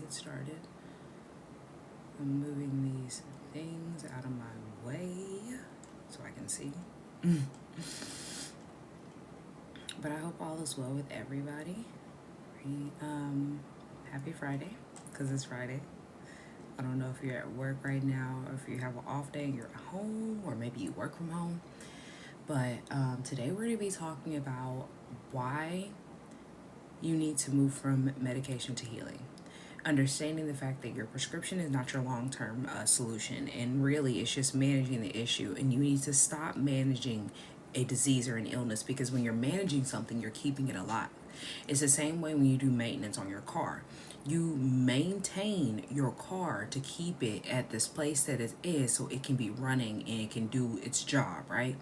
get started. I'm moving these things out of my way so I can see. But I hope all is well with everybody. Happy Friday, because it's Friday. I don't know if you're at work right now, or if you have an off day and you're at home, or maybe you work from home. But today we're going to be talking about why you need to move from medication to healing. Understanding the fact that your prescription is not your long-term solution, and really it's just managing the issue, and you need to stop managing a disease or an illness, because when you're managing something, you're keeping it alive. It's the same way when you do maintenance on your car. You maintain your car to keep it at this place that it is so it can be running and it can do its job, right?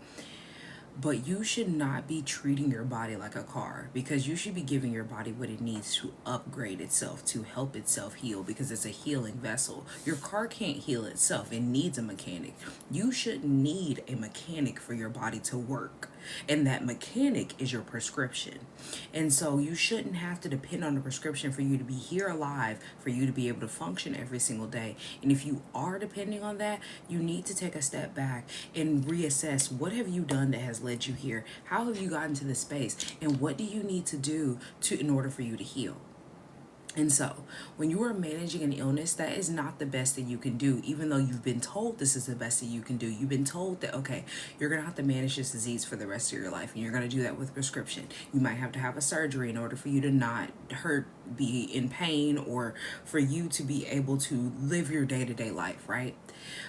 But you should not be treating your body like a car, because you should be giving your body what it needs to upgrade itself, to help itself heal, because it's a healing vessel. Your car can't heal itself. It needs a mechanic. You shouldn't need a mechanic for your body to work. And that mechanic is your prescription. And so you shouldn't have to depend on a prescription for you to be here alive, for you to be able to function every single day. And if you are depending on that, you need to take a step back and reassess, what have you done that has led you here? How have you gotten to this space? And what do you need to do in order for you to heal? And so, when you are managing an illness, that is not the best that you can do, even though you've been told this is the best that you can do. You've been told that, okay, you're going to have to manage this disease for the rest of your life, and you're going to do that with prescription. You might have to have a surgery in order for you to not be in pain, or for you to be able to live your day-to-day life, right?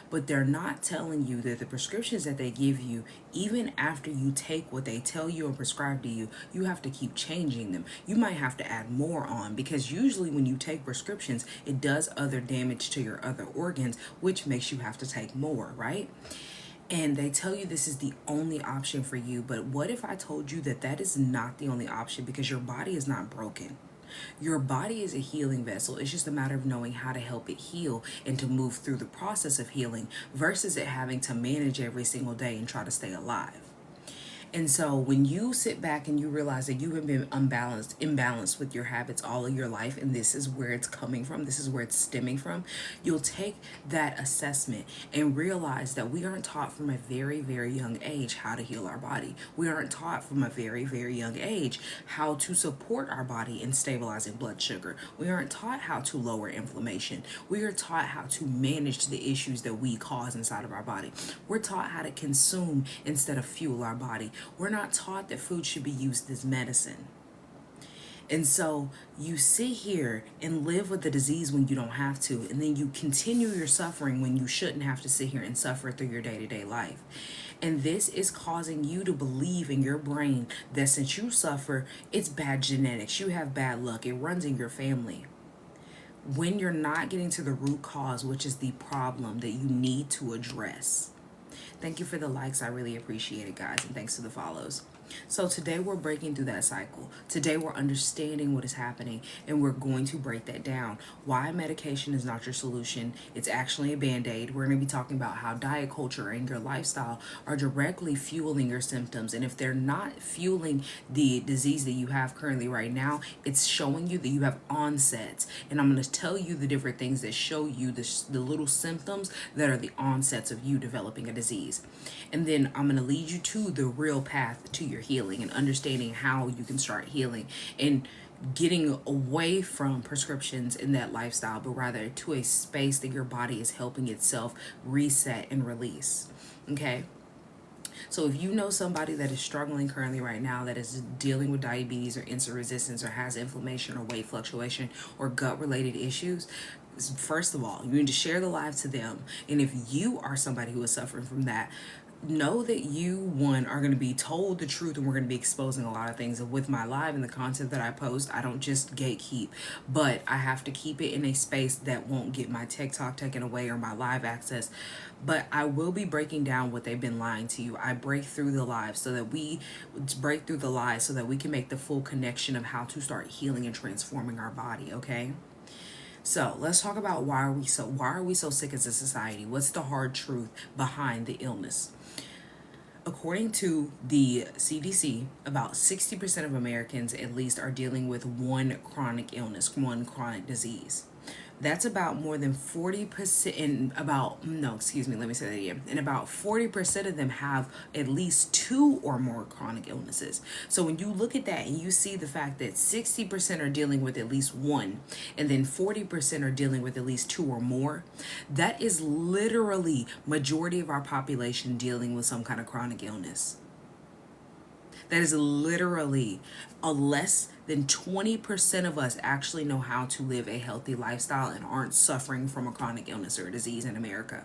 But they're not telling you that the prescriptions that they give you, even after you take what they tell you and prescribe to you, you have to keep changing them. You might have to add more on, because usually when you take prescriptions, it does other damage to your other organs, which makes you have to take more, right? And they tell you this is the only option for you. But what if I told you that that is not the only option, because your body is not broken? Your body is a healing vessel. It's just a matter of knowing how to help it heal and to move through the process of healing, versus it having to manage every single day and try to stay alive. And so when you sit back and you realize that you have been imbalanced with your habits all of your life, and this is where it's coming from, this is where it's stemming from, you'll take that assessment and realize that we aren't taught from a very, very young age how to heal our body. We aren't taught from a very, very young age how to support our body in stabilizing blood sugar. We aren't taught how to lower inflammation. We are taught how to manage the issues that we cause inside of our body. We're taught how to consume instead of fuel our body. We're not taught that food should be used as medicine. And so you sit here and live with the disease when you don't have to, and then you continue your suffering when you shouldn't have to sit here and suffer through your day-to-day life. And this is causing you to believe in your brain that since you suffer, it's bad genetics, you have bad luck, it runs in your family. When you're not getting to the root cause, which is the problem that you need to address. Thank you for the likes. I really appreciate it, guys. And thanks to the follows. So today we're breaking through that cycle. Today we're understanding what is happening, and we're going to break that down. Why medication is not your solution. It's actually a band-aid. We're going to be talking about how diet culture and your lifestyle are directly fueling your symptoms. And if they're not fueling the disease that you have currently right now, it's showing you that you have onsets. And I'm going to tell you the different things that show you the little symptoms that are the onsets of you developing a disease. And then I'm going to lead you to the real path to your healing, and understanding how you can start healing and getting away from prescriptions in that lifestyle, but rather to a space that your body is helping itself reset and release. Okay? So if you know somebody that is struggling currently right now, that is dealing with diabetes or insulin resistance, or has inflammation or weight fluctuation or gut related issues, first of all, you need to share the live to them. And if you are somebody who is suffering from that, know that you, one, are going to be told the truth, and we're going to be exposing a lot of things. And with my live and the content that I post, I don't just gatekeep, but I have to keep it in a space that won't get my TikTok taken away or my live access. But I will be breaking down what they've been lying to you. I break through the lies so that we can make the full connection of how to start healing and transforming our body. Okay. So let's talk about why are we so sick as a society? What's the hard truth behind the illness? According to the CDC, about 60% of Americans at least are dealing with one chronic illness, one chronic disease. That's about more than 40%, and about, no, excuse me, let me say that again. And about 40% of them have at least two or more chronic illnesses. So when you look at that and you see the fact that 60% are dealing with at least one, and then 40% are dealing with at least two or more, that is literally majority of our population dealing with some kind of chronic illness. That is literally a less than 20% of us actually know how to live a healthy lifestyle and aren't suffering from a chronic illness or a disease in America.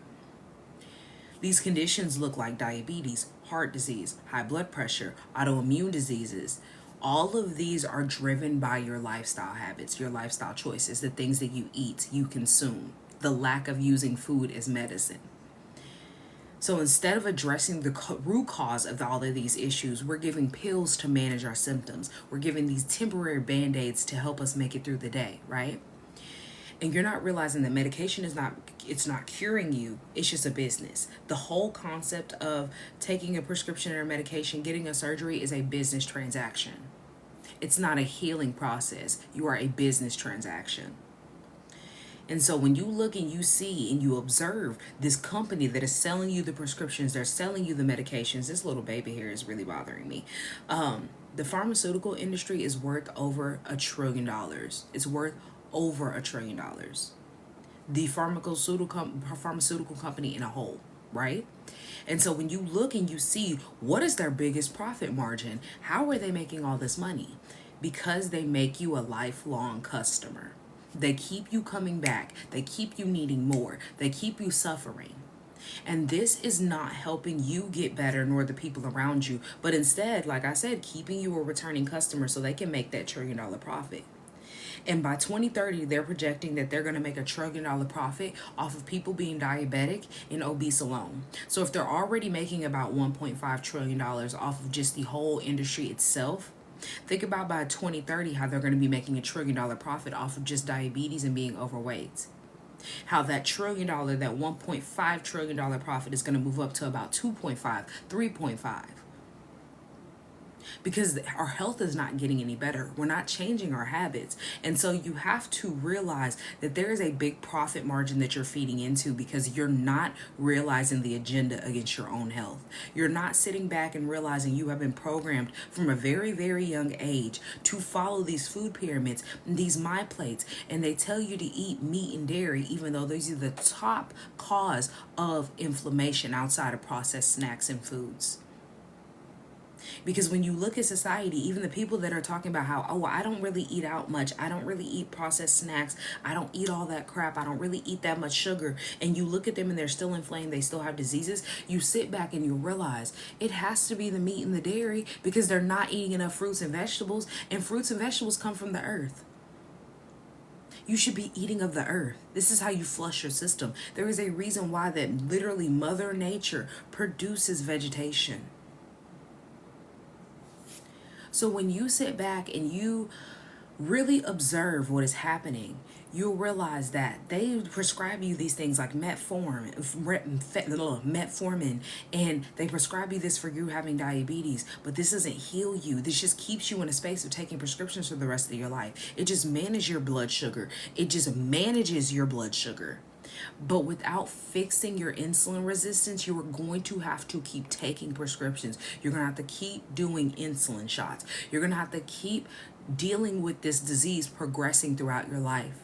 These conditions look like diabetes, heart disease, high blood pressure, autoimmune diseases. All of these are driven by your lifestyle habits, your lifestyle choices, the things that you eat, you consume, the lack of using food as medicine. So instead of addressing the root cause of all of these issues, we're giving pills to manage our symptoms. We're giving these temporary band-aids to help us make it through the day, right? And you're not realizing that medication it's not curing you. It's just a business. The whole concept of taking a prescription or medication, getting a surgery is a business transaction. It's not a healing process. You are a business transaction. And so when you look and you see and you observe this company that is selling you the prescriptions, they're selling you the medications. This little baby here is really bothering me. The pharmaceutical industry is worth over $1 trillion. It's worth over $1 trillion. The pharmaceutical company in a whole, right? And so when you look and you see what is their biggest profit margin, how are they making all this money? Because they make you a lifelong customer. They keep you coming back. They keep you needing more. They keep you suffering. And this is not helping you get better nor the people around you, but instead, like I said, keeping you a returning customer so they can make that $1 trillion profit. And by 2030, they're projecting that they're going to make $1 trillion profit off of people being diabetic and obese alone. So if they're already making about $1.5 trillion off of just the whole industry itself, think about by 2030 how they're going to be making $1 trillion profit off of just diabetes and being overweight. How that $1 trillion, that $1.5 trillion profit is going to move up to about 2.5, 3.5. Because our health is not getting any better. We're not changing our habits. And so you have to realize that there is a big profit margin that you're feeding into because you're not realizing the agenda against your own health. You're not sitting back and realizing you have been programmed from a very, very young age to follow these food pyramids, these my plates, and they tell you to eat meat and dairy, even though those are the top cause of inflammation outside of processed snacks and foods. Because when you look at society, even the people that are talking about how, oh, I don't really eat out much, I don't really eat processed snacks, I don't eat all that crap, I don't really eat that much sugar, and you look at them and they're still inflamed, they still have diseases, you sit back and you realize it has to be the meat and the dairy because they're not eating enough fruits and vegetables, and fruits and vegetables come from the earth. You should be eating of the earth. This is how you flush your system. There is a reason why that literally Mother Nature produces vegetation. So when you sit back and you really observe what is happening, you'll realize that they prescribe you these things like metformin, and they prescribe you this for you having diabetes, but this doesn't heal you. This just keeps you in a space of taking prescriptions for the rest of your life. It just manages your blood sugar. But without fixing your insulin resistance, you are going to have to keep taking prescriptions. You're going to have to keep doing insulin shots. You're going to have to keep dealing with this disease progressing throughout your life.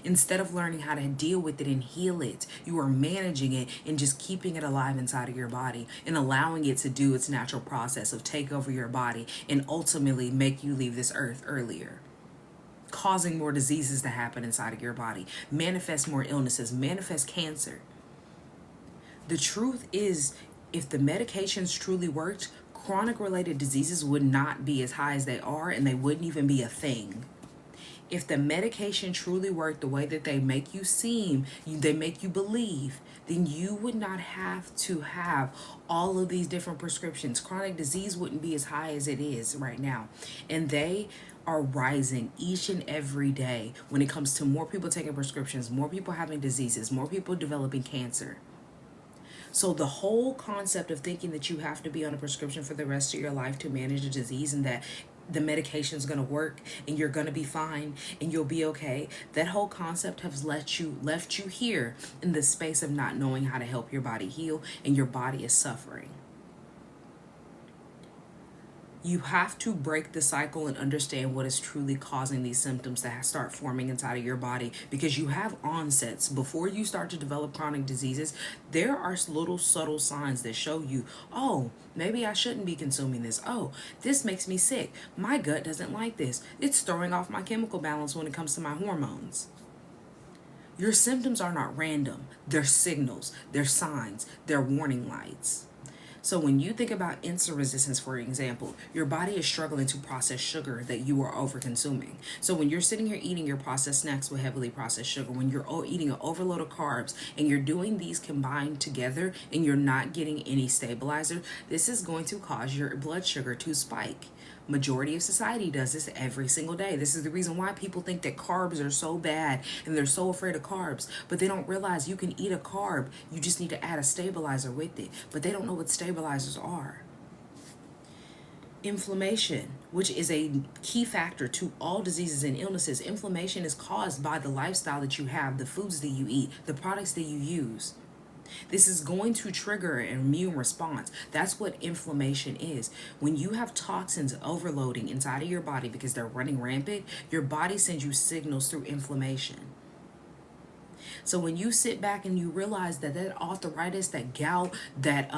Instead of learning how to deal with it and heal it, you are managing it and just keeping it alive inside of your body and allowing it to do its natural process of take over your body and ultimately make you leave this earth earlier, causing more diseases to happen inside of your body, manifest more illnesses, manifest cancer. The truth is, if the medications truly worked, chronic related diseases would not be as high as they are, and they wouldn't even be a thing. If the medication truly worked the way that they make you seem, they make you believe, then you would not have to have all of these different prescriptions. Chronic disease wouldn't be as high as it is right now. And they are rising each and every day when it comes to more people taking prescriptions, more people having diseases, more people developing cancer. So the whole concept of thinking that you have to be on a prescription for the rest of your life to manage a disease, and that the medication's gonna work and you're gonna be fine and you'll be okay. That whole concept has left you here in the space of not knowing how to help your body heal, and your body is suffering. You have to break the cycle and understand what is truly causing these symptoms to start forming inside of your body, because you have onsets. Before you start to develop chronic diseases, there are little subtle signs that show you, oh, maybe I shouldn't be consuming this. Oh, this makes me sick. My gut doesn't like this. It's throwing off my chemical balance when it comes to my hormones. Your symptoms are not random. They're signals, they're signs, they're warning lights. So when you think about insulin resistance, for example, your body is struggling to process sugar that you are over consuming. So when you're sitting here eating your processed snacks with heavily processed sugar, when you're eating an overload of carbs, and you're doing these combined together and you're not getting any stabilizer, this is going to cause your blood sugar to spike. Majority of society does this every single day. This is the reason why people think that carbs are so bad and they're so afraid of carbs, but they don't realize you can eat a carb. You just need to add a stabilizer with it, but they don't know what stabilizers are. Inflammation, which is a key factor to all diseases and illnesses. Inflammation is caused by the lifestyle that you have, the foods that you eat, the products that you use. This is going to trigger an immune response. That's what inflammation is. When you have toxins overloading inside of your body because they're running rampant, your body sends you signals through inflammation. So when you sit back and you realize that arthritis, that gout, that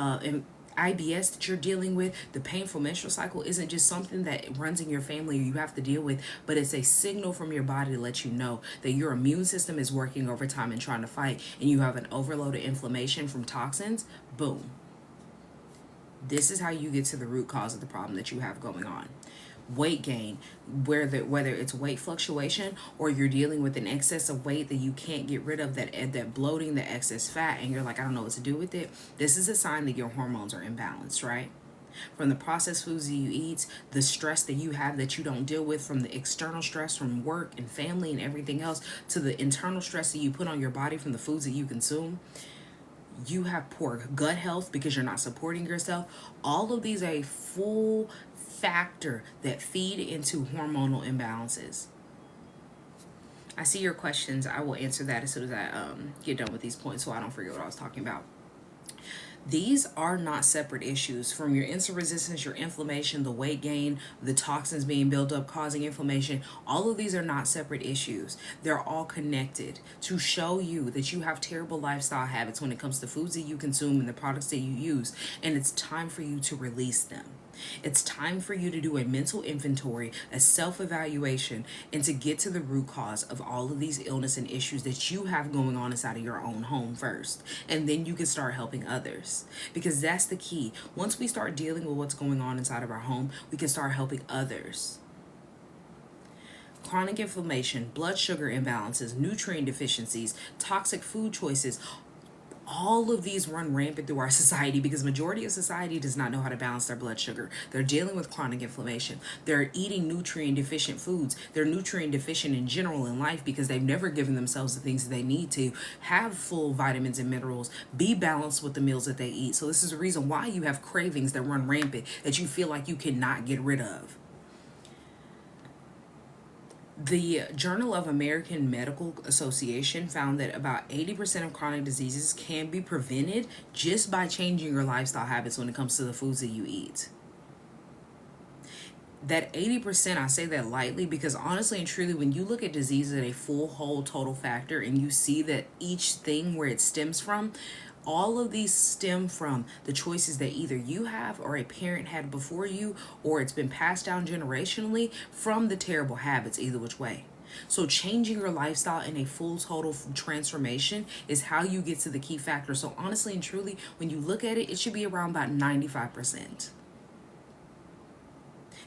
IBS that you're dealing with, the painful menstrual cycle, isn't just something that runs in your family or you have to deal with, but it's a signal from your body to let you know that your immune system is working overtime and trying to fight, and you have an overload of inflammation from toxins. Boom. This is how you get to the root cause of the problem that you have going on. Weight gain, whether it's weight fluctuation or you're dealing with an excess of weight that you can't get rid of, that bloating, the excess fat, and you're like, I don't know what to do with it. This is a sign that your hormones are imbalanced, right? From the processed foods that you eat, the stress that you have that you don't deal with, from the external stress from work and family and everything else, to the internal stress that you put on your body from the foods that you consume. You have poor gut health because you're not supporting yourself. All of these are a full factor that feed into hormonal imbalances. I see your questions. I will answer that as soon as I get done with these points so I don't forget what I was talking about. These are not separate issues. From your insulin resistance, your inflammation, the weight gain, the toxins being built up causing inflammation, all of these are not separate issues. They're all connected to show you that you have terrible lifestyle habits when it comes to foods that you consume and the products that you use, and it's time for you to release them. It's time for you to do a mental inventory, a self-evaluation, and to get to the root cause of all of these illness and issues that you have going on inside of your own home first. And then you can start helping others. Because that's the key. Once we start dealing with what's going on inside of our home, we can start helping others. Chronic inflammation, blood sugar imbalances, nutrient deficiencies, toxic food choices, all of these run rampant through our society because majority of society does not know how to balance their blood sugar. They're dealing with chronic inflammation. They're eating nutrient deficient foods. They're nutrient deficient in general in life because they've never given themselves the things that they need to have full vitamins and minerals, be balanced with the meals that they eat. So this is the reason why you have cravings that run rampant that you feel like you cannot get rid of. The Journal of American Medical Association found that about 80% of chronic diseases can be prevented just by changing your lifestyle habits when it comes to the foods that you eat. That 80%, I say that lightly because honestly and truly, when you look at disease at a full, whole, total factor and you see that each thing where it stems from, all of these stem from the choices that either you have or a parent had before you, or it's been passed down generationally from the terrible habits, either which way. So changing your lifestyle in a full total transformation is how you get to the key factor. So honestly and truly, when you look at it, it should be around about 95%.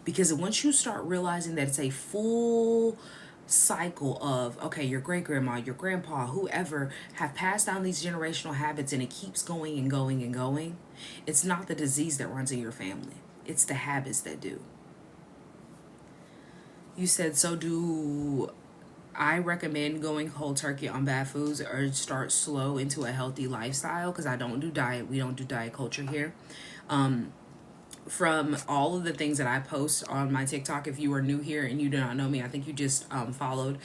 Because once you start realizing that it's a full cycle of, okay, your great grandma, your grandpa, whoever have passed down these generational habits and it keeps going and going and going, it's not the disease that runs in your family. It's the habits that do. You said, so do I recommend going cold turkey on bad foods or start slow into a healthy lifestyle? Because I don't do diet. We don't do diet culture here. from all of the things that I post on my TikTok. If you are new here and you do not know me, I think you just followed.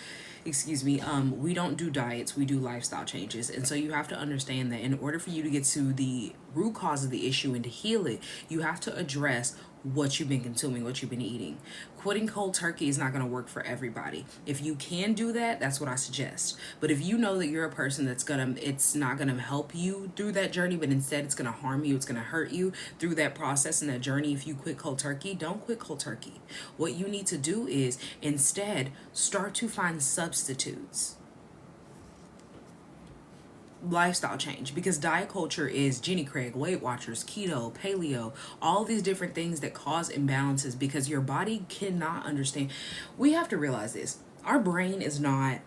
Excuse me. We don't do diets, we do lifestyle changes. And so you have to understand that in order for you to get to the root cause of the issue and to heal it, you have to address what you've been consuming, what you've been eating. Quitting cold turkey is not going to work for everybody. If you can do that, that's what I suggest. But if you know that you're a person it's not going to help you through that journey, but instead it's going to harm you, it's going to hurt you through that process and that journey. If you quit cold turkey, don't quit cold turkey. What you need to do is instead start to find substitutes. Lifestyle change, because diet culture is Jenny Craig, Weight Watchers, keto, paleo, all these different things that cause imbalances because your body cannot understand. We have to realize this. Our brain is not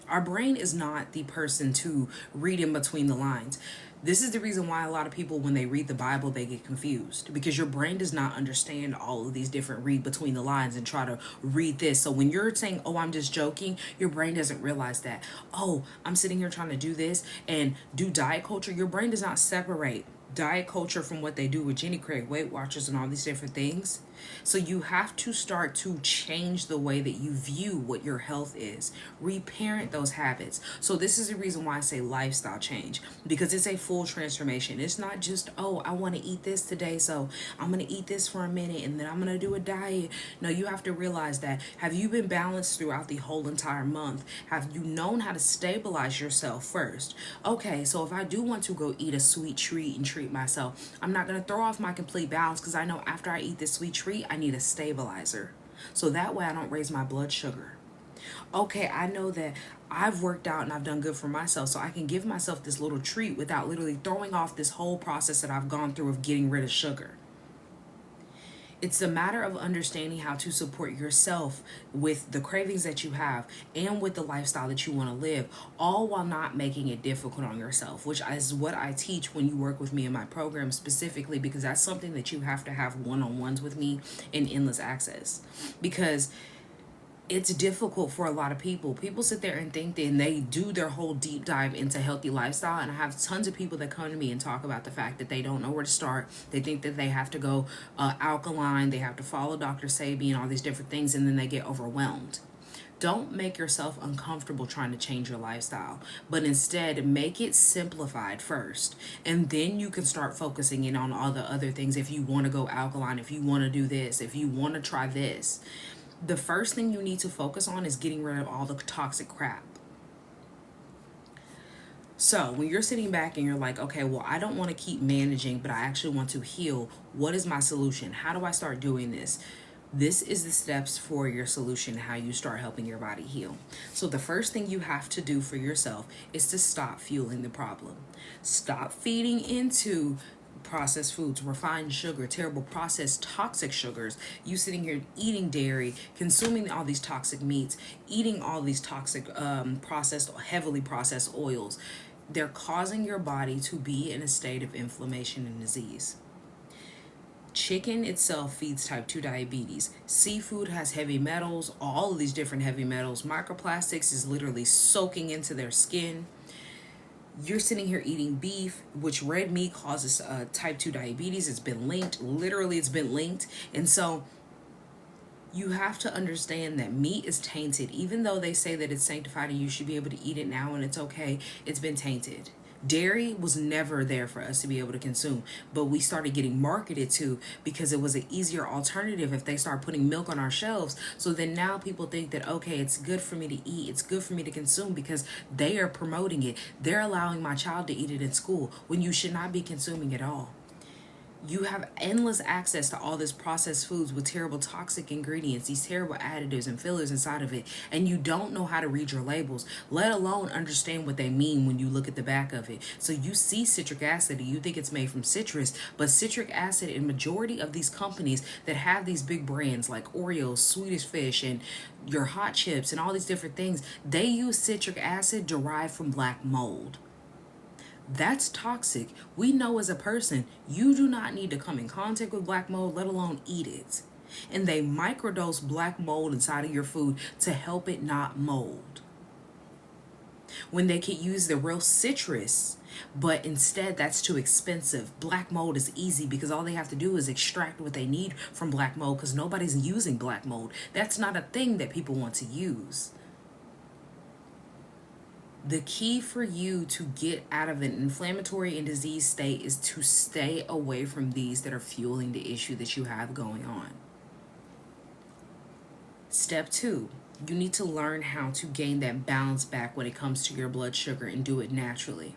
the person to read in between the lines. This is the reason why a lot of people, when they read the Bible, they get confused, because your brain does not understand all of these different read between the lines and try to read this. So when you're saying, oh, I'm just joking, your brain doesn't realize that, oh, I'm sitting here trying to do this and do diet culture. Your brain does not separate diet culture from what they do with Jenny Craig, Weight Watchers, and all these different things. So you have to start to change the way that you view what your health is. Reparent those habits. So this is the reason why I say lifestyle change, because it's a full transformation. It's not just, oh, I want to eat this today, so I'm going to eat this for a minute and then I'm going to do a diet. No, you have to realize that. Have you been balanced throughout the whole entire month? Have you known how to stabilize yourself first? Okay, so if I do want to go eat a sweet treat and treat myself, I'm not going to throw off my complete balance, because I know after I eat this sweet treat, I need a stabilizer. So that way I don't raise my blood sugar. Okay, I know that I've worked out and I've done good for myself, so I can give myself this little treat without literally throwing off this whole process that I've gone through of getting rid of sugar. It's a matter of understanding how to support yourself with the cravings that you have and with the lifestyle that you want to live, all while not making it difficult on yourself, which is what I teach when you work with me in my program specifically, because that's something that you have to have one-on-ones with me in Endless Access. Because it's difficult for a lot of people. People sit there and think that, and they do their whole deep dive into healthy lifestyle. And I have tons of people that come to me and talk about the fact that they don't know where to start. They think that they have to go alkaline, they have to follow Dr. Sabi and all these different things, and then they get overwhelmed. Don't make yourself uncomfortable trying to change your lifestyle, but instead make it simplified first. And then you can start focusing in on all the other things. If you want to go alkaline, if you want to do this, if you want to try this. The first thing you need to focus on is getting rid of all the toxic crap. So when you're sitting back and you're like, okay, well, I don't want to keep managing, but I actually want to heal. What is my solution? How do I start doing this? This is the steps for your solution, how you start helping your body heal. So the first thing you have to do for yourself is to stop fueling the problem. Stop feeding into processed foods, refined sugar, terrible processed toxic sugars. You sitting here eating dairy, consuming all these toxic meats, eating all these toxic heavily processed oils. They're causing your body to be in a state of inflammation and disease. Chicken itself feeds type 2 diabetes. Seafood has heavy metals, all of these different heavy metals. Microplastics is literally soaking into their skin. You're sitting here eating beef, which red meat causes type 2 diabetes. It's been linked. Literally, it's been linked. And so you have to understand that meat is tainted. Even though they say that it's sanctified and you should be able to eat it now and it's okay, it's been tainted. Dairy was never there for us to be able to consume, but we started getting marketed to because it was an easier alternative if they start putting milk on our shelves. So then now people think that, okay, it's good for me to eat, it's good for me to consume because they are promoting it. They're allowing my child to eat it in school when you should not be consuming it all. You have endless access to all this processed foods with terrible toxic ingredients, these terrible additives and fillers inside of it, and you don't know how to read your labels, let alone understand what they mean when you look at the back of it. So you see citric acid and you think it's made from citrus, but citric acid in majority of these companies that have these big brands like Oreos, Swedish Fish, and your hot chips and all these different things, they use citric acid derived from black mold. That's toxic. We know as a person, you do not need to come in contact with black mold, let alone eat it. And they microdose black mold inside of your food to help it not mold. when they could use the real citrus, but instead that's too expensive. Black mold is easy because all they have to do is extract what they need from black mold, because nobody's using black mold. That's not a thing that people want to use. The key for you to get out of an inflammatory and disease state is to stay away from these that are fueling the issue that you have going on. Step 2, you need to learn how to gain that balance back when it comes to your blood sugar and do it naturally.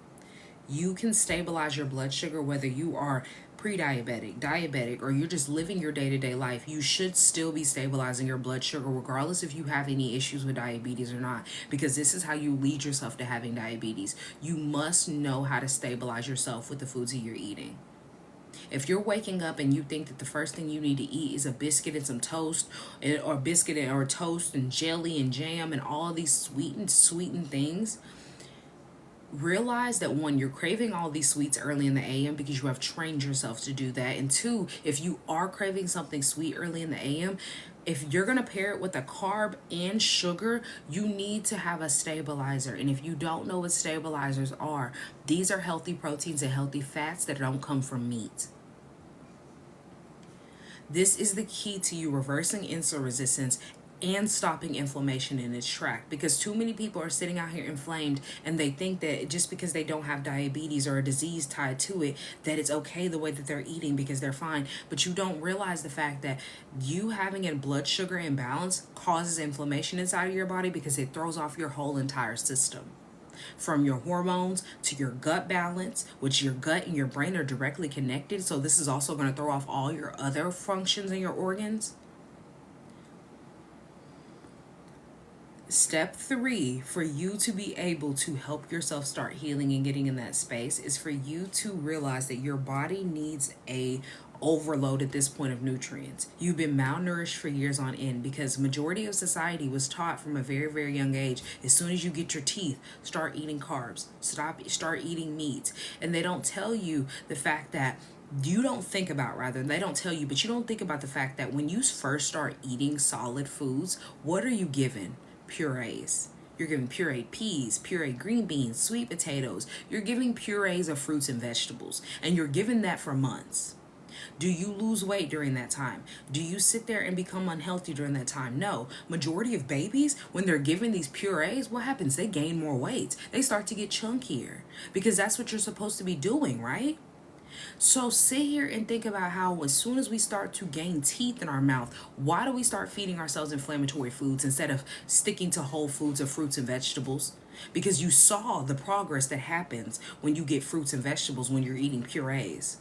You can stabilize your blood sugar whether you are pre-diabetic, diabetic, or you're just living your day-to-day life. You should still be stabilizing your blood sugar regardless if you have any issues with diabetes or not, because this is how you lead yourself to having diabetes. You must know how to stabilize yourself with the foods that you're eating. If you're waking up and you think that the first thing you need to eat is a biscuit and some toast, or biscuit or toast and jelly and jam and all these sweetened things, realize that 1, you're craving all these sweets early in the AM because you have trained yourself to do that. And 2, if you are craving something sweet early in the AM, if you're going to pair it with a carb and sugar, you need to have a stabilizer. And if you don't know what stabilizers are, these are healthy proteins and healthy fats that don't come from meat. This is the key to you reversing insulin resistance and stopping inflammation in its track, because too many people are sitting out here inflamed and they think that just because they don't have diabetes or a disease tied to it, that it's okay the way that they're eating because they're fine. But you don't realize the fact that you having a blood sugar imbalance causes inflammation inside of your body because it throws off your whole entire system. From your hormones to your gut balance, which your gut and your brain are directly connected. So this is also going to throw off all your other functions in your organs. Step 3, for you to be able to help yourself start healing and getting in that space, is for you to realize that your body needs a overload at this point of nutrients. You've been malnourished for years on end because majority of society was taught from a very, very young age, as soon as you get your teeth, start eating carbs, start eating meat. And they don't tell you the fact that they don't think about the fact that when you first start eating solid foods, what are you given? Purees. You're giving pureed peas, pureed green beans, sweet potatoes. You're giving purees of fruits and vegetables, and you're given that for months. Do you lose weight during that time? Do you sit there and become unhealthy during that time? No. Majority of babies, when they're given these purees, what happens? They gain more weight. They start to get chunkier because that's what you're supposed to be doing, right? So sit here and think about how as soon as we start to gain teeth in our mouth, why do we start feeding ourselves inflammatory foods instead of sticking to whole foods of fruits and vegetables? Because you saw the progress that happens when you get fruits and vegetables when you're eating purees.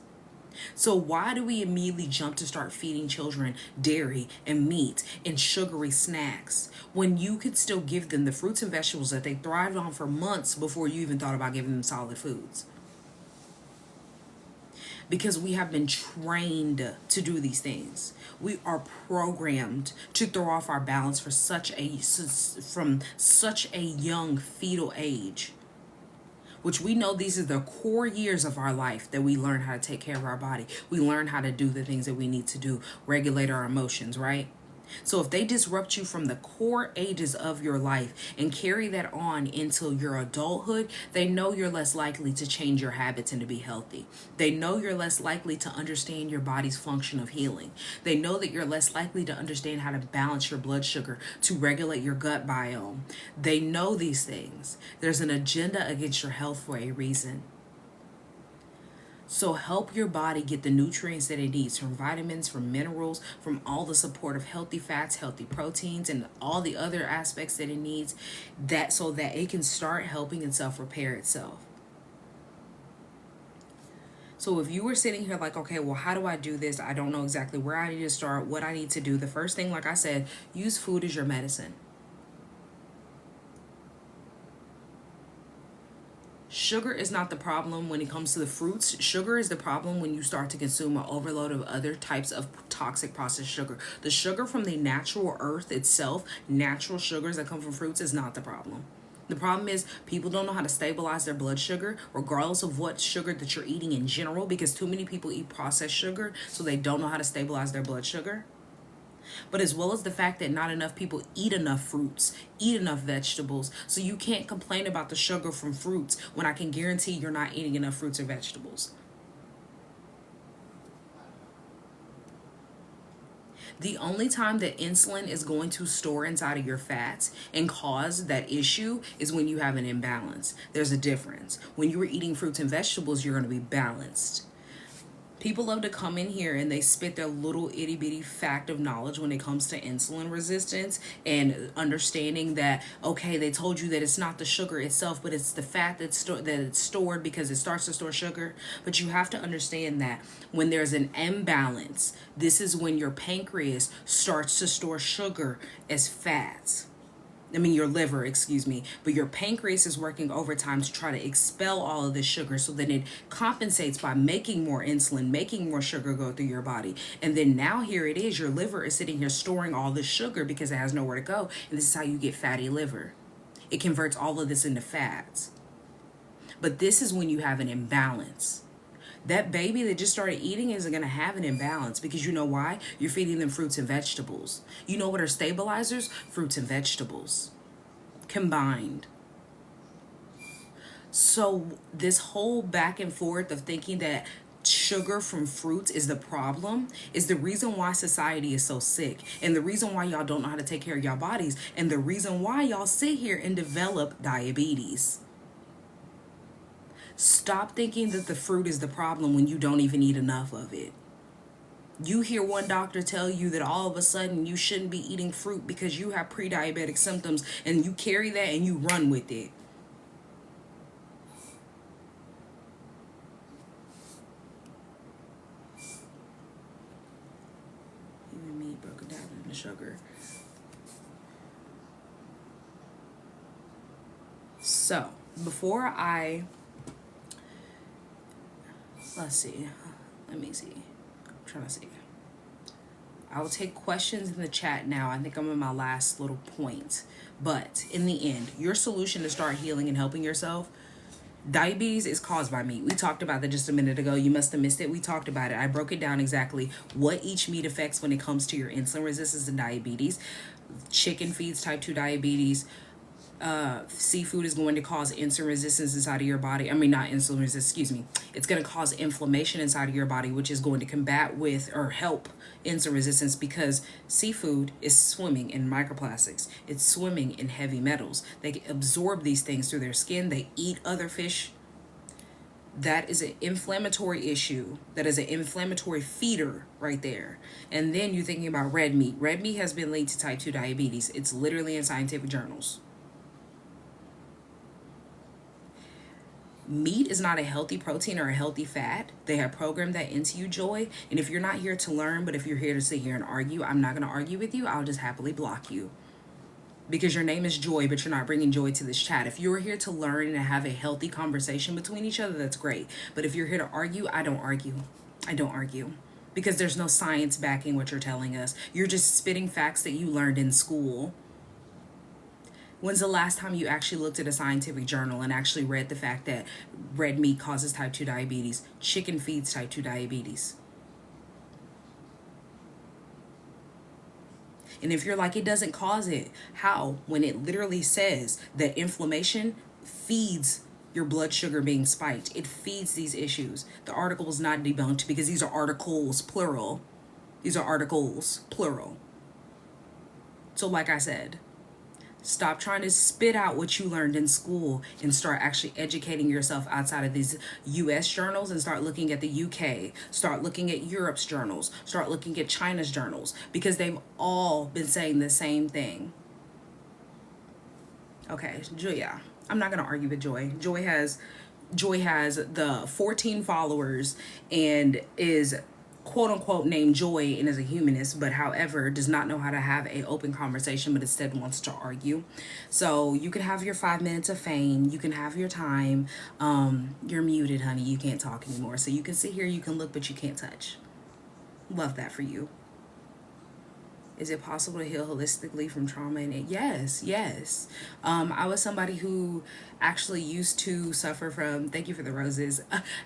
So why do we immediately jump to start feeding children dairy and meat and sugary snacks when you could still give them the fruits and vegetables that they thrived on for months before you even thought about giving them solid foods? Because we have been trained to do these things. We are programmed to throw off our balance from such a young fetal age, which we know these are the core years of our life that we learn how to take care of our body. We learn how to do the things that we need to do, regulate our emotions, right? So if they disrupt you from the core ages of your life and carry that on into your adulthood, they know you're less likely to change your habits and to be healthy. They know you're less likely to understand your body's function of healing. They know that you're less likely to understand how to balance your blood sugar, to regulate your gut biome. They know these things. There's an agenda against your health for a reason. So help your body get the nutrients that it needs, from vitamins, from minerals, from all the support of healthy fats, healthy proteins, and all the other aspects that it needs, that so that it can start helping itself repair itself. So if you were sitting here like, okay, well, how do I do this? I don't know exactly where I need to start, what I need to do. The first thing, like I said, use food as your medicine. Sugar is not the problem when it comes to the fruits. Sugar is the problem when you start to consume an overload of other types of toxic processed sugar. The sugar from the natural earth itself, natural sugars that come from fruits, is not the problem. The problem is people don't know how to stabilize their blood sugar, regardless of what sugar that you're eating in general, because too many people eat processed sugar, so they don't know how to stabilize their blood sugar. but as well as the fact that not enough people eat enough fruits, eat enough vegetables. So you can't complain about the sugar from fruits when I can guarantee you're not eating enough fruits or vegetables. The only time that insulin is going to store inside of your fats and cause that issue is when you have an imbalance. There's a difference. When you are eating fruits and vegetables, you're going to be balanced. People love to come in here and they spit their little itty bitty fact of knowledge when it comes to insulin resistance and understanding that, okay, they told you that it's not the sugar itself, but it's the fat that it's stored because it starts to store sugar. But you have to understand that when there's an imbalance, this is when your pancreas starts to store sugar as fats. Your liver, excuse me, but your pancreas is working overtime to try to expel all of this sugar, so then it compensates by making more insulin, making more sugar go through your body. And then now here it is, your liver is sitting here storing all this sugar because it has nowhere to go. And this is how you get fatty liver. It converts all of this into fats. But this is when you have an imbalance. That baby that just started eating isn't going to have an imbalance because you know why? You're feeding them fruits and vegetables. You know what are stabilizers? Fruits and vegetables combined. So this whole back and forth of thinking that sugar from fruits is the problem is the reason why society is so sick, and the reason why y'all don't know how to take care of y'all bodies, and the reason why y'all sit here and develop diabetes. Stop thinking that the fruit is the problem when you don't even eat enough of it. You hear one doctor tell you that all of a sudden you shouldn't be eating fruit because you have pre-diabetic symptoms, and you carry that and you run with it. Even meat broken down into sugar. So, before let me see. I'm trying to see. I will take questions in the chat now. I think I'm in my last little point. But in the end, your solution to start healing and helping yourself, diabetes is caused by meat. We talked about that just a minute ago. You must have missed it. We talked about it. I broke it down exactly what each meat affects when it comes to your insulin resistance and diabetes. Chicken feeds type 2 diabetes. Seafood is going to cause insulin resistance inside of your body. Not insulin resistance, excuse me. It's going to cause inflammation inside of your body, which is going to combat with or help insulin resistance because seafood is swimming in microplastics. It's swimming in heavy metals. They absorb these things through their skin. They eat other fish. That is an inflammatory issue. That is an inflammatory feeder right there. And then you're thinking about red meat. Red meat has been linked to type 2 diabetes. It's literally in scientific journals. Meat is not a healthy protein or a healthy fat. They have programmed that into you, Joy. And if you're not here to learn, but if you're here to sit here and argue, I'm not going to argue with you. I'll just happily block you. Because your name is Joy, but you're not bringing joy to this chat. If you're here to learn and have a healthy conversation between each other, that's great. But if you're here to argue, I don't argue. I don't argue. Because there's no science backing what you're telling us. You're just spitting facts that you learned in school. When's the last time you actually looked at a scientific journal and actually read the fact that red meat causes type 2 diabetes? Chicken feeds type 2 diabetes. And if you're like, it doesn't cause it, how? When it literally says that inflammation feeds your blood sugar being spiked. It feeds these issues. The article is not debunked because these are articles, plural. These are articles, plural. So like I said, stop trying to spit out what you learned in school and start actually educating yourself outside of these US journals and start looking at the UK, start looking at Europe's journals, start looking at China's journals, because they've all been saying the same thing. Okay, Julia, I'm not going to argue with Joy. Joy has the 14 followers and is quote unquote named Joy and is a humanist, but however does not know how to have an open conversation, but instead wants to argue. So you can have your 5 minutes of fame, you can have your time. You're muted, honey, you can't talk anymore. So you can sit here, you can look, but you can't touch. Love that for you. Is it possible to heal holistically from trauma? And yes. I was somebody who actually used to suffer from, thank you for the roses.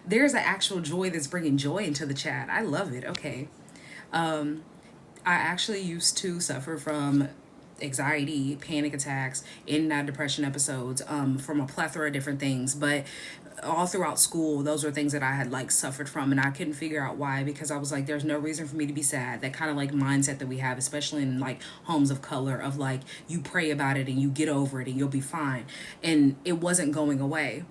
There's an actual Joy that's bringing joy into the chat. I love it. Okay. I actually used to suffer from anxiety, panic attacks, in and out depression episodes, from a plethora of different things. But all throughout school, those were things that I had like suffered from, and I couldn't figure out why, because I was like, there's no reason for me to be sad. That kind of like mindset that we have, especially in like homes of color, of like, you pray about it and you get over it and you'll be fine. And it wasn't going away.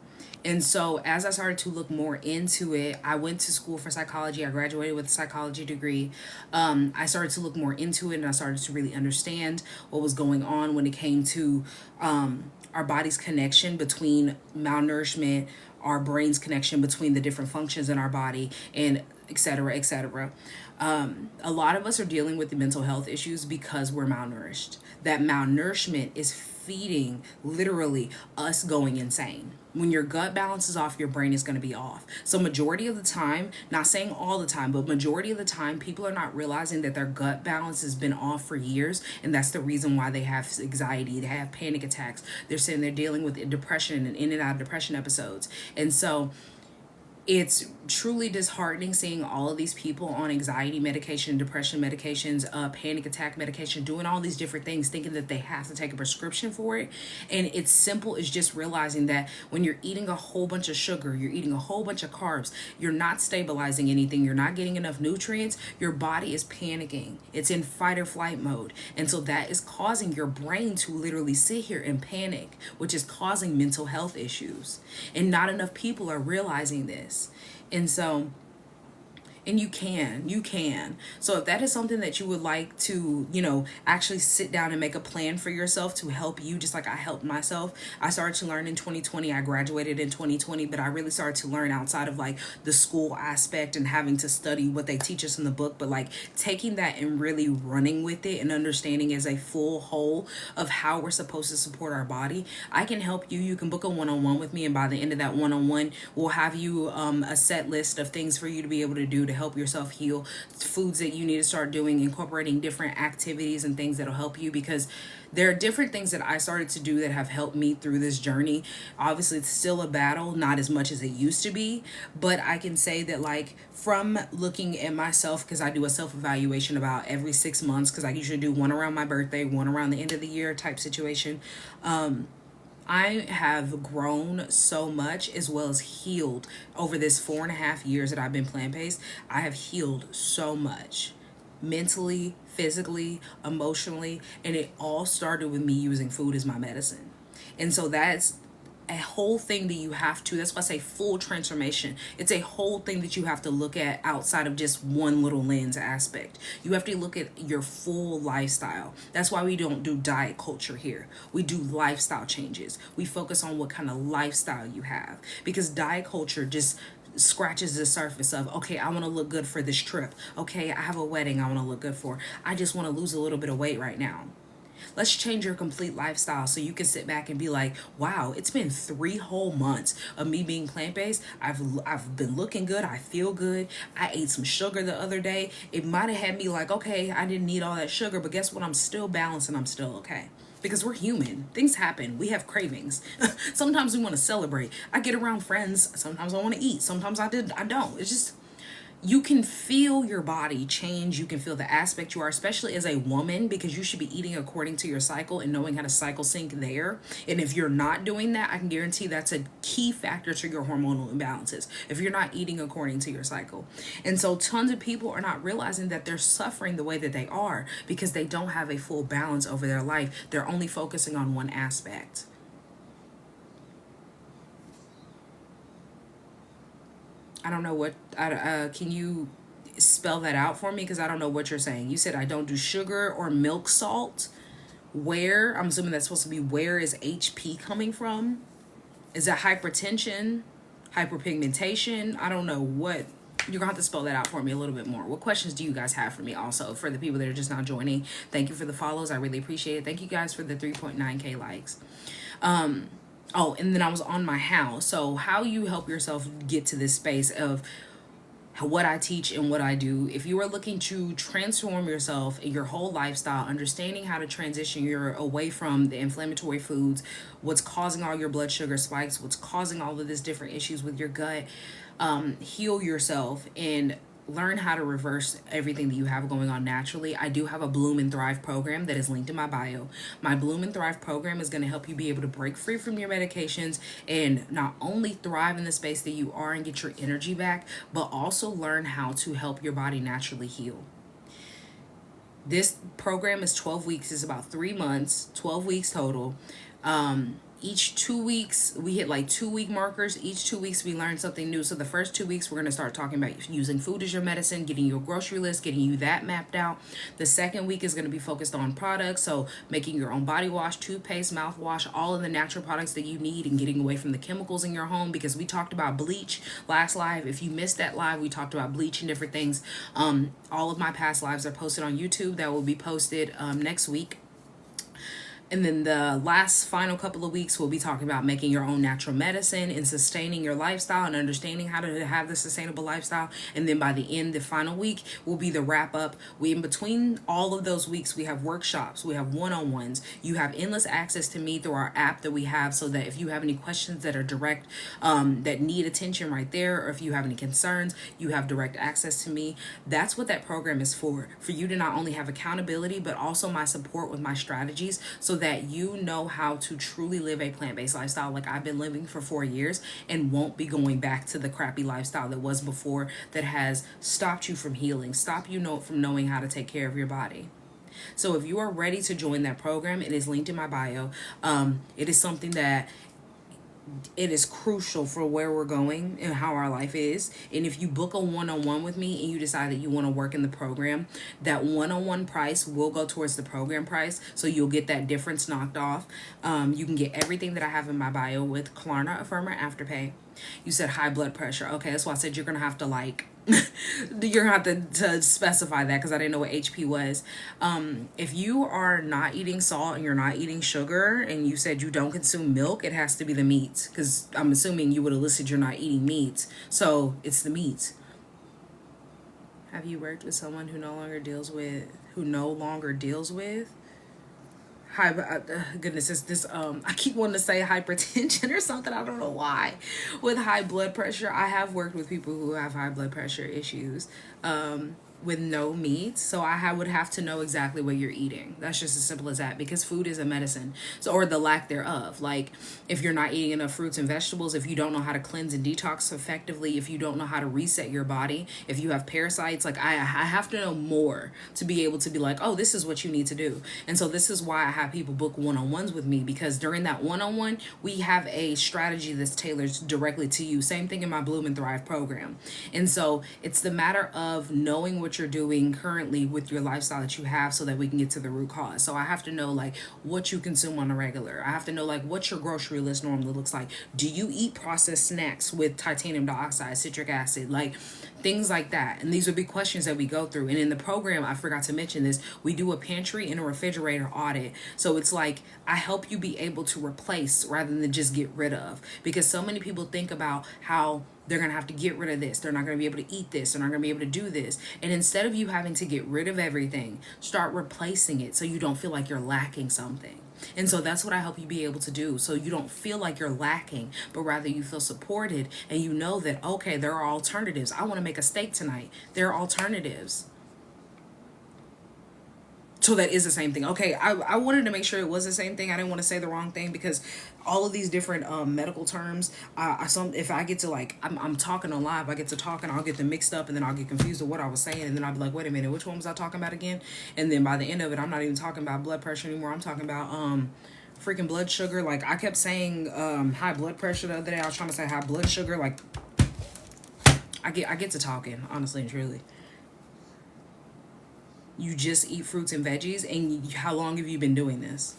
And so, as I started to look more into it, I went to school for psychology. I graduated with a psychology degree. I started to look more into it, and I started to really understand what was going on when it came to our body's connection between malnourishment, our brain's connection between the different functions in our body, and et cetera, et cetera. A lot of us are dealing with the mental health issues because we're malnourished. That malnourishment is feeding literally us going insane. When your gut balance is off, your brain is going to be off. So majority of the time, not saying all the time, but majority of the time, people are not realizing that their gut balance has been off for years. And that's the reason why they have anxiety, they have panic attacks. They're sitting there dealing with depression and in and out of depression episodes. And so it's truly disheartening seeing all of these people on anxiety medication, depression medications, panic attack medication, doing all these different things, thinking that they have to take a prescription for it. And it's simple as just realizing that when you're eating a whole bunch of sugar, you're eating a whole bunch of carbs, you're not stabilizing anything, you're not getting enough nutrients, your body is panicking. It's in fight or flight mode. And so that is causing your brain to literally sit here and panic, which is causing mental health issues. And not enough people are realizing this. And so, and you can. So if that is something that you would like to, actually sit down and make a plan for yourself to help you, just like I helped myself. I started to learn in 2020. I graduated in 2020, but I really started to learn outside of like the school aspect and having to study what they teach us in the book, but like taking that and really running with it and understanding as a full whole of how we're supposed to support our body. I can help you. You can book a one-on-one with me, and by the end of that one-on-one, we'll have you a set list of things for you to be able to do to help yourself heal, foods that you need to start doing, incorporating different activities and things that'll help you, because there are different things that I started to do that have helped me through this journey. Obviously, it's still a battle, not as much as it used to be, but I can say that like from looking at myself, because I do a self-evaluation about every 6 months, because I usually do one around my birthday, one around the end of the year type situation. I have grown so much, as well as healed over this 4.5 years that I've been plant-based. I have healed so much mentally, physically, emotionally, and it all started with me using food as my medicine. And so that's a whole thing that you have to, that's why I say full transformation. It's a whole thing that you have to look at outside of just one little lens aspect. You have to look at your full lifestyle. That's why we don't do diet culture here. We do lifestyle changes. We focus on what kind of lifestyle you have, because diet culture just scratches the surface of, okay, I want to look good for this trip. Okay, I have a wedding I want to look good for. I just want to lose a little bit of weight right now. Let's change your complete lifestyle so you can sit back and be like, wow, it's been 3 whole months of me being plant-based. I've been looking good. I feel good. I ate some sugar the other day. It might have had me like, okay, I didn't need all that sugar, but guess what? I'm still balanced and I'm still okay. Because we're human. Things happen. We have cravings. Sometimes we want to celebrate. I get around friends. Sometimes I want to eat. Sometimes I don't. It's just, you can feel your body change. You can feel the aspect you are, especially as a woman, because you should be eating according to your cycle and knowing how to cycle sync there. And if you're not doing that, I can guarantee that's a key factor to your hormonal imbalances, if you're not eating according to your cycle. And so tons of people are not realizing that they're suffering the way that they are because they don't have a full balance over their life. They're only focusing on one aspect. I don't know what, can you spell that out for me? Because I don't know what you're saying. You said I don't do sugar or milk salt. Where? I'm assuming that's supposed to be, where is HP coming from? Is that hypertension? Hyperpigmentation? I don't know what. You're going to have to spell that out for me a little bit more. What questions do you guys have for me also? For the people that are just now joining, thank you for the follows. I really appreciate it. Thank you guys for the 3.9K likes. Oh, and then I was on my how. So how you help yourself get to this space of what I teach and what I do. If you are looking to transform yourself in your whole lifestyle, understanding how to transition your away from the inflammatory foods, what's causing all your blood sugar spikes, what's causing all of this different issues with your gut, heal yourself and learn how to reverse everything that you have going on naturally, I do have a Bloom and Thrive program that is linked in my bio. My Bloom and Thrive program is going to help you be able to break free from your medications and not only thrive in the space that you are and get your energy back, but also learn how to help your body naturally heal. This program is 12 weeks. It's about 3 months, 12 weeks total. Each 2 weeks, we hit like 2 week markers. Each 2 weeks, we learn something new. So the first 2 weeks, we're going to start talking about using food as your medicine, getting your grocery list, getting you that mapped out. The second week is going to be focused on products. So making your own body wash, toothpaste, mouthwash, all of the natural products that you need, and getting away from the chemicals in your home, because we talked about bleach last live. If you missed that live, we talked about bleach and different things. All of my past lives are posted on YouTube. That will be posted next week. And then the last final couple of weeks, we'll be talking about making your own natural medicine and sustaining your lifestyle and understanding how to have the sustainable lifestyle. And then by the end, the final week will be the wrap up. In between all of those weeks, we have workshops, we have one-on-ones. You have endless access to me through our app that we have, so that if you have any questions that are direct, that need attention right there, or if you have any concerns, you have direct access to me. That's what that program is for you to not only have accountability, but also my support with my strategies, so that you know how to truly live a plant-based lifestyle like I've been living for 4 years, and won't be going back to the crappy lifestyle that was before, that has stopped you from healing, stopped you from knowing how to take care of your body. So if you are ready to join that program, it is linked in my bio. It is something that it is crucial for where we're going and how our life is. And if you book a one-on-one with me and you decide that you want to work in the program, that one-on-one price will go towards the program price. So you'll get that difference knocked off. You can get everything that I have in my bio with Klarna, Affirmer, Afterpay. You said high blood pressure. Okay, that's why I said you're going to have to you're going to have to specify that, because I didn't know what HP was. If you are not eating salt and you're not eating sugar, and you said you don't consume milk, it has to be the meats, because I'm assuming you would have listed you're not eating meats. So it's the meats. Have you worked with someone who no longer deals with goodness, is this I keep wanting to say hypertension or something, I don't know why, with high blood pressure? I have worked with people who have high blood pressure issues with no meat, so I would have to know exactly what you're eating. That's just as simple as that, because food is a medicine, so, or the lack thereof. Like, if you're not eating enough fruits and vegetables, if you don't know how to cleanse and detox effectively, if you don't know how to reset your body, if you have parasites, like I have to know more to be able to be like, oh, this is what you need to do. And so this is why I have people book one-on-ones with me, because during that one-on-one, we have a strategy that's tailored directly to you. Same thing in my Bloom and Thrive program. And so it's the matter of knowing what you're doing currently with your lifestyle that you have, so that we can get to the root cause. So I have to know like what you consume on a regular. I have to know like what your grocery list normally looks like. Do you eat processed snacks with titanium dioxide, citric acid, like things like that? And these would be questions that we go through. And in the program, I forgot to mention this, we do a pantry and a refrigerator audit. So it's like I help you be able to replace rather than just get rid of, because so many people think about how they're going to have to get rid of this, they're not going to be able to eat this, they're not going to be able to do this. And instead of you having to get rid of everything, start replacing it so you don't feel like you're lacking something. And so that's what I help you be able to do, so you don't feel like you're lacking, but rather you feel supported, and you know that, okay, there are alternatives. I want to make a steak tonight. There are alternatives. So that is the same thing. Okay, I wanted to make sure it was the same thing. I didn't want to say the wrong thing, because all of these different medical terms, if I get to like, I'm talking on live, I get to talking, I'll get them mixed up, and then I'll get confused with what I was saying, and then I'll be like, wait a minute, which one was I talking about again? And then by the end of it, I'm not even talking about blood pressure anymore. I'm talking about freaking blood sugar. Like, I kept saying high blood pressure the other day. I was trying to say high blood sugar. Like, I get to talking, honestly and truly. You just eat fruits and veggies, and how long have you been doing this?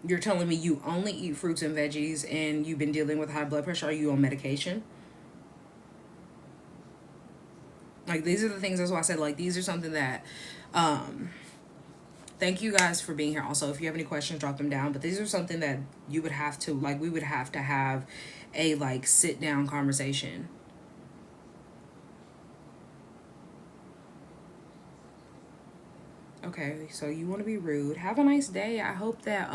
You're telling me you only eat fruits and veggies, and you've been dealing with high blood pressure. Are you on medication? Like, these are the things, that's why I said, like, these are something that, thank you guys for being here. Also, if you have any questions, drop them down. But these are something that you would have to, like, we would have to have a, like, sit down conversation. Okay, so you want to be rude. Have a nice day. I hope that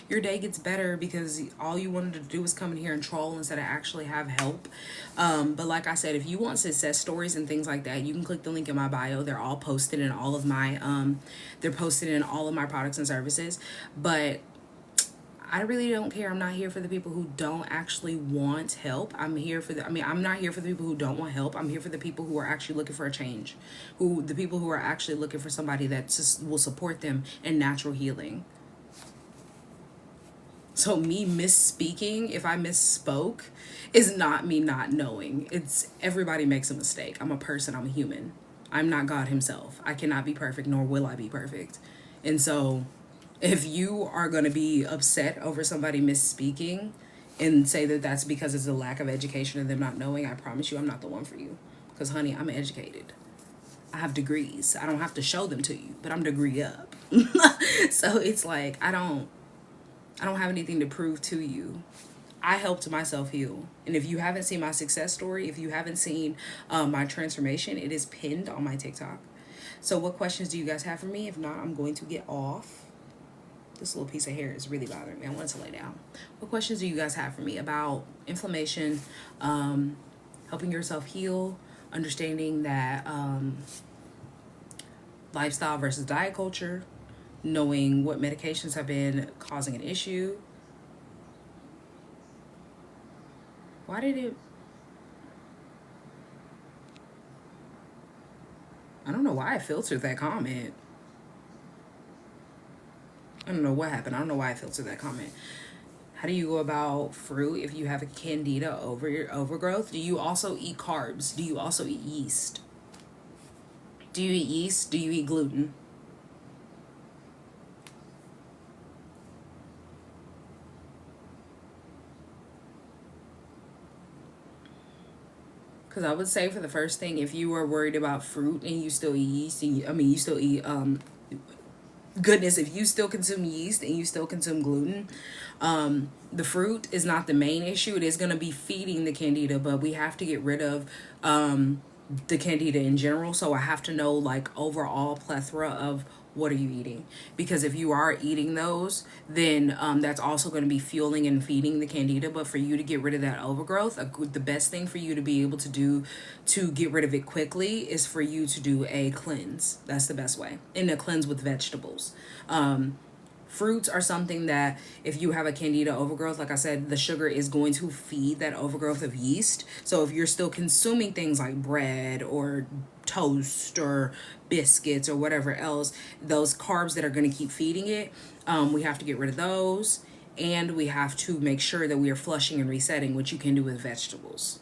your day gets better, because all you wanted to do was come in here and troll instead of actually have help. But like I said, if you want success stories and things like that, you can click the link in my bio. They're all posted in all of my they're posted in all of my products and services. But I really don't care. I'm not here for the people who don't actually want help. I'm not here for the people who don't want help. I'm here for the people who are actually looking for a change. The people who are actually looking for somebody that just will support them in natural healing. So me misspeaking, if I misspoke, is not me not knowing. It's everybody makes a mistake. I'm a person, I'm a human. I'm not God himself. I cannot be perfect, nor will I be perfect. And so if you are going to be upset over somebody misspeaking and say that that's because it's a lack of education and them not knowing, I promise you I'm not the one for you. Because honey, I'm educated. I have degrees. I don't have to show them to you, but I'm degree up. So it's like I don't have anything to prove to you. I helped myself heal. And if you haven't seen my success story, if you haven't seen my transformation, it is pinned on my TikTok. So what questions do you guys have for me? If not, I'm going to get off. This little piece of hair is really bothering me. I want to lay down. What questions do you guys have for me about inflammation, helping yourself heal, understanding that lifestyle versus diet culture, knowing what medications have been causing an issue? Why did it... I don't know why I filtered that comment. I don't know what happened. I don't know why I filtered that comment. How do you go about fruit if you have a candida overgrowth? Do you also eat carbs? Do you also eat yeast? Do you eat yeast? Do you eat gluten? Because I would say for the first thing, if you are worried about fruit and you still eat yeast, and you still eat goodness, if you still consume yeast and you still consume gluten, the fruit is not the main issue. It is going to be feeding the candida, but we have to get rid of the candida in general. So I have to know like overall plethora of what are you eating, because if you are eating those, then that's also going to be fueling and feeding the candida. But for you to get rid of that overgrowth, the best thing for you to be able to do to get rid of it quickly is for you to do a cleanse. That's the best way. And a cleanse with vegetables. Fruits are something that if you have a candida overgrowth, like I said, the sugar is going to feed that overgrowth of yeast. So if you're still consuming things like bread or toast or biscuits or whatever else, those carbs that are going to keep feeding it, we have to get rid of those. And we have to make sure that we are flushing and resetting, which you can do with vegetables.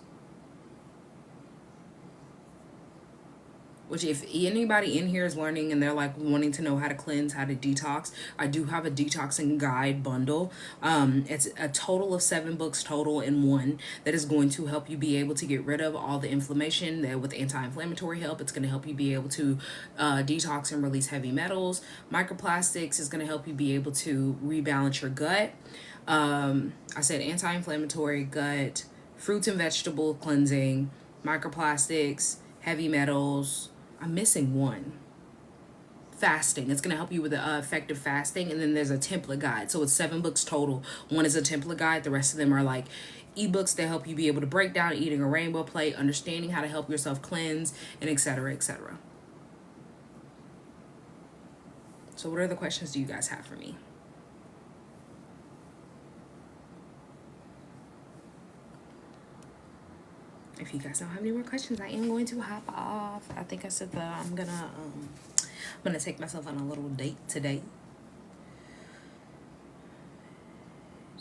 Which if anybody in here is learning and they're like wanting to know how to cleanse, how to detox, I do have a detoxing guide bundle. It's a total of 7 books total in one that is going to help you be able to get rid of all the inflammation. That with anti-inflammatory help, it's going to help you be able to detox and release heavy metals. Microplastics is going to help you be able to rebalance your gut. I said anti-inflammatory, gut, fruits and vegetable cleansing, microplastics, heavy metals. I'm missing one. Fasting. It's going to help you with the effective fasting. And then there's a template guide. So it's 7 books total. One is a template guide. The rest of them are like ebooks that help you be able to break down eating a rainbow plate, understanding how to help yourself cleanse, and etc., etc. So what other questions do you guys have for me? If you guys don't have any more questions, I am going to hop off. I think I said that I'm gonna take myself on a little date today.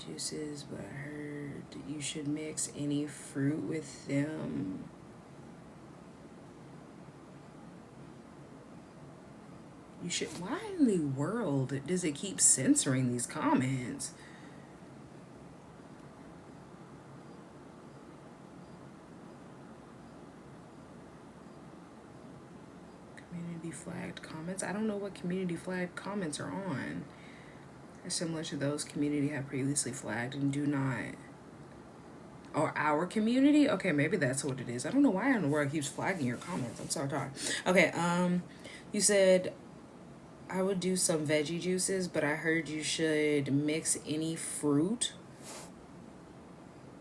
Juices, but I heard you should mix any fruit with them. You should. Why in the world does it keep censoring these comments? Community flagged comments. I don't know what community flagged comments are on. They're similar to those community have previously flagged and do not. Or our community? Okay, maybe that's what it is. I don't know why in the world it keeps flagging your comments. I'm sorry, talk. Okay, you said I would do some veggie juices, but I heard you should mix any fruit.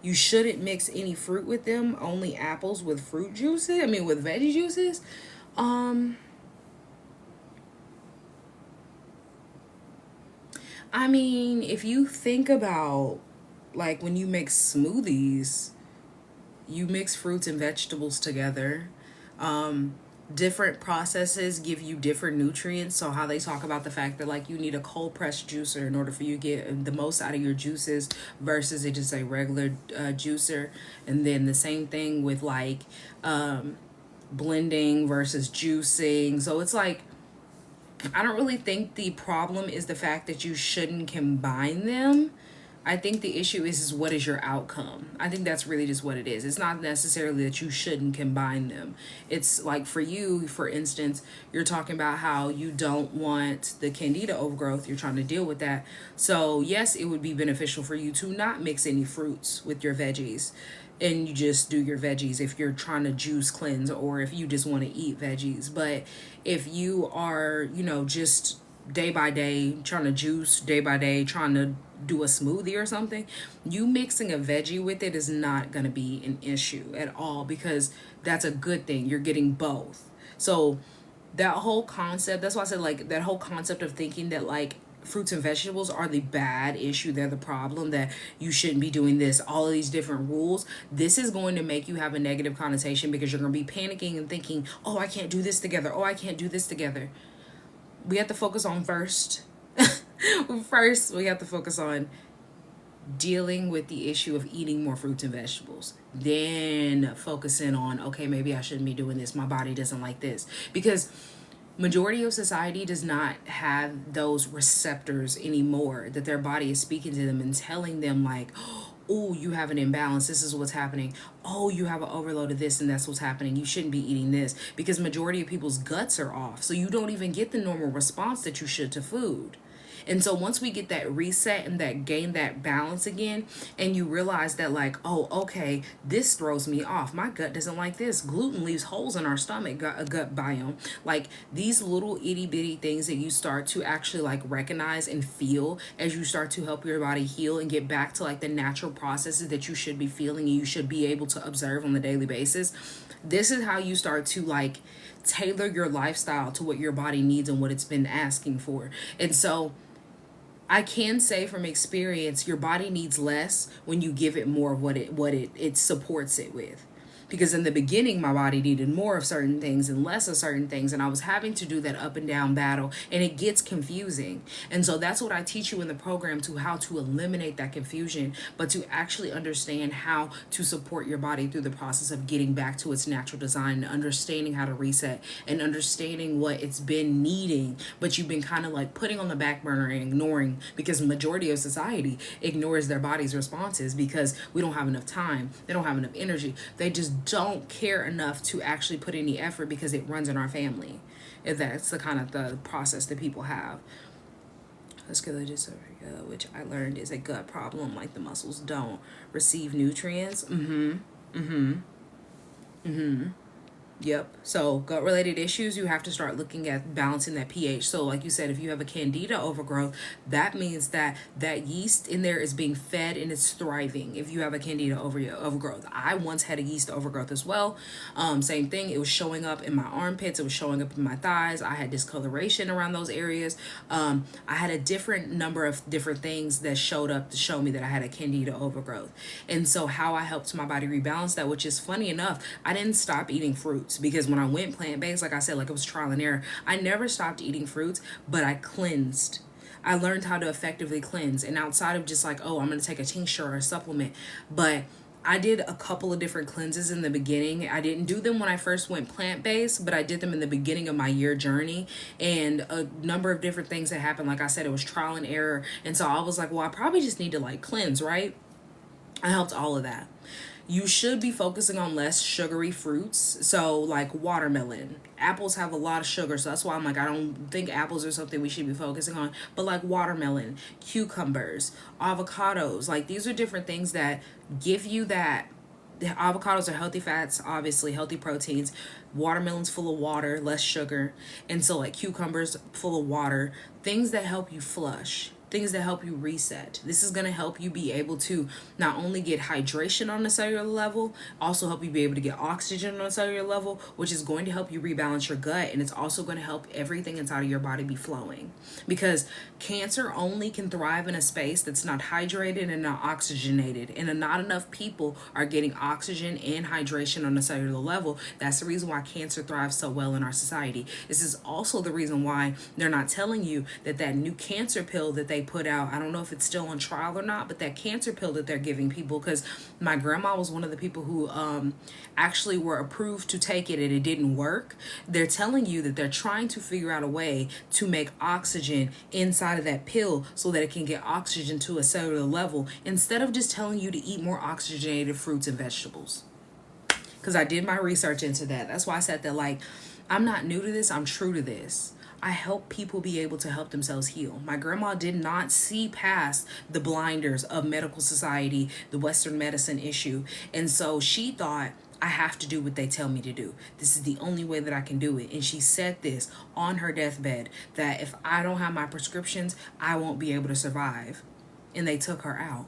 You shouldn't mix any fruit with them, only apples with fruit juices. I mean, with veggie juices. Um, I mean, if you think about like when you make smoothies, you mix fruits and vegetables together. Um, Different processes give you different nutrients. So how they talk about the fact that like you need a cold pressed juicer in order for you to get the most out of your juices versus it just a regular juicer. And then the same thing with like blending versus juicing. So it's like I don't really think the problem is the fact that you shouldn't combine them. I think the issue is what is your outcome. I think that's really just what it is. It's not necessarily that you shouldn't combine them. It's like for you, for instance, you're talking about how you don't want the candida overgrowth. You're trying to deal with that. So yes, it would be beneficial for you to not mix any fruits with your veggies and you just do your veggies if you're trying to juice cleanse or if you just want to eat veggies. But if you are, just day by day trying to juice, day by day trying to do a smoothie or something, you mixing a veggie with it is not going to be an issue at all because that's a good thing. You're getting both. So that whole concept, that's why I said like that whole concept of thinking that like fruits and vegetables are the bad issue, they're the problem, that you shouldn't be doing this, all of these different rules, this is going to make you have a negative connotation because you're going to be panicking and thinking, oh, I can't do this together, oh, I can't do this together. We have to focus on first we have to focus on dealing with the issue of eating more fruits and vegetables, then focusing on, okay, maybe I shouldn't be doing this, my body doesn't like this, because majority of society does not have those receptors anymore that their body is speaking to them and telling them like, oh, you have an imbalance, this is what's happening, oh, you have an overload of this and that's what's happening, you shouldn't be eating this, because majority of people's guts are off, so you don't even get the normal response that you should to food. And so once we get that reset and that gain that balance again, and you realize that like, oh, okay, this throws me off. My gut doesn't like this. Gluten leaves holes in our stomach, gut biome. Like these little itty bitty things that you start to actually like recognize and feel as you start to help your body heal and get back to like the natural processes that you should be feeling and you should be able to observe on a daily basis. This is how you start to like tailor your lifestyle to what your body needs and what it's been asking for. And so I can say from experience, your body needs less when you give it more of what it supports it with. Because in the beginning, my body needed more of certain things and less of certain things. And I was having to do that up and down battle. And it gets confusing. And so that's what I teach you in the program, to how to eliminate that confusion, but to actually understand how to support your body through the process of getting back to its natural design and understanding how to reset and understanding what it's been needing, but you've been kind of like putting on the back burner and ignoring, because majority of society ignores their body's responses because we don't have enough time. They don't have enough energy. They just don't care enough to actually put any effort because it runs in our family. If that's the kind of the process that people have. Muscular dystrophy, which I learned is a gut problem, like the muscles don't receive nutrients. Yep. So gut related issues, you have to start looking at balancing that pH. So like you said, if you have a candida overgrowth, that means that that yeast in there is being fed and it's thriving. If you have a candida overgrowth, I once had a yeast overgrowth as well. Same thing. It was showing up in my armpits. It was showing up in my thighs. I had discoloration around those areas. I had a different number of different things that showed up to show me that I had a candida overgrowth. And so how I helped my body rebalance that, which is funny enough, I didn't stop eating fruits, because when I went plant-based, like I said, like it was trial and error. I never stopped eating fruits, but I cleansed. I learned how to effectively cleanse. And outside of just like, oh, I'm going to take a tincture or a supplement, but I did a couple of different cleanses in the beginning. I didn't do them when I first went plant-based, but I did them in the beginning of my year journey, and a number of different things that happened. Like I said, it was trial and error. And so I was like, well, I probably just need to like cleanse, right? I helped all of that. You should be focusing on less sugary fruits. So like watermelon, apples have a lot of sugar. So that's why I'm like, I don't think apples are something we should be focusing on. But like watermelon, cucumbers, avocados, like these are different things that give you that The avocados are healthy fats, obviously healthy proteins. Watermelons full of water, less sugar. And so like cucumbers full of water, things that help you flush, things that help you reset. This is going to help you be able to not only get hydration on a cellular level, also help you be able to get oxygen on a cellular level, which is going to help you rebalance your gut. And it's also going to help everything inside of your body be flowing, because cancer only can thrive in a space that's not hydrated and not oxygenated, and not enough people are getting oxygen and hydration on a cellular level. That's the reason why cancer thrives so well in our society. This is also the reason why they're not telling you that that new cancer pill that they put out, I don't know if it's still on trial or not, but that cancer pill that they're giving people, because my grandma was one of the people who actually were approved to take it and it didn't work. They're telling you that they're trying to figure out a way to make oxygen inside of that pill so that it can get oxygen to a cellular level, instead of just telling you to eat more oxygenated fruits and vegetables. Because I did my research into that. That's why I said that, like, I'm not new to this, I'm true to this. I help people be able to help themselves heal. My grandma did not see past the blinders of medical society, the Western medicine issue. And so she thought, I have to do what they tell me to do. This is the only way that I can do it. And she said this on her deathbed, that if I don't have my prescriptions, I won't be able to survive. And they took her out.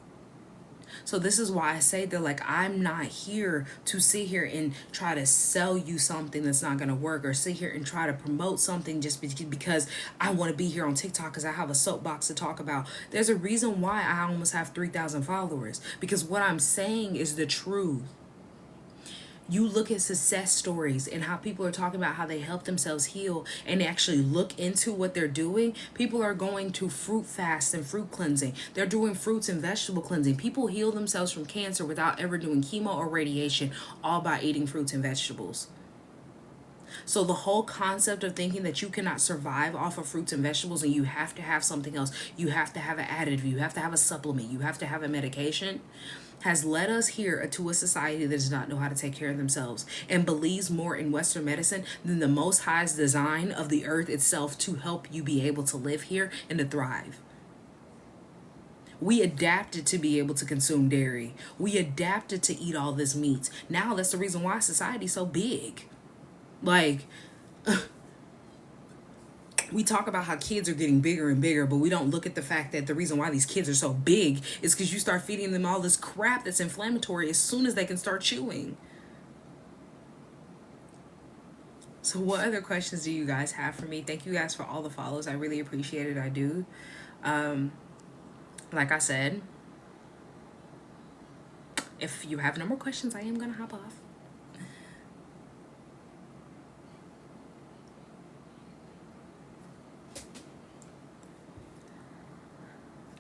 So this is why I say that, like, I'm not here to sit here and try to sell you something that's not going to work, or sit here and try to promote something just because I want to be here on TikTok because I have a soapbox to talk about. There's a reason why I almost have 3,000 followers, because what I'm saying is the truth. You look at success stories and how people are talking about how they help themselves heal, and actually look into what they're doing. People are going to fruit fast and fruit cleansing. They're doing fruits and vegetable cleansing. People heal themselves from cancer without ever doing chemo or radiation, all by eating fruits and vegetables. So the whole concept of thinking that you cannot survive off of fruits and vegetables and you have to have something else, you have to have an additive, you have to have a supplement, you have to have a medication, has led us here to a society that does not know how to take care of themselves and believes more in Western medicine than the Most High's design of the earth itself to help you be able to live here and to thrive. We adapted to be able to consume dairy. We adapted to eat all this meat. Now that's the reason why society's so big. Like, we talk about how kids are getting bigger and bigger, but we don't look at the fact that the reason why these kids are so big is because you start feeding them all this crap that's inflammatory as soon as they can start chewing. So what other questions do you guys have for me? Thank you guys for all the follows. I really appreciate it. I do. Like I said, if you have no more questions, I am going to hop off.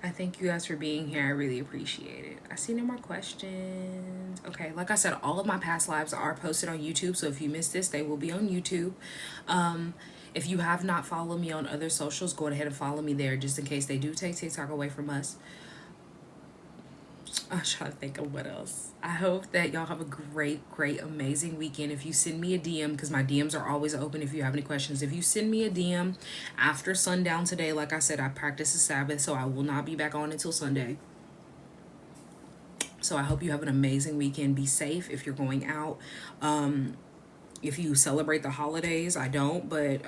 I thank you guys for being here. I really appreciate it. I see no more questions. Okay, like I said, all of my past lives are posted on YouTube, so if you missed this, they will be on YouTube. If you have not followed me on other socials, go ahead and follow me there, just in case they do take TikTok away from us. I'm trying to think of what else. I hope that y'all have a great, amazing weekend. If you send me a DM, because my DMs are always open if you have any questions. If you send me a DM after sundown today, like I said, I practice the Sabbath, so I will not be back on until Sunday. So I hope you have an amazing weekend. Be safe if you're going out. If you celebrate the holidays, I don't, but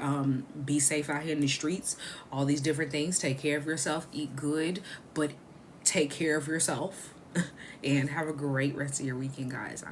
be safe out here in the streets. All these different things. Take care of yourself. Eat good, but take care of yourself. And have a great rest of your weekend, guys.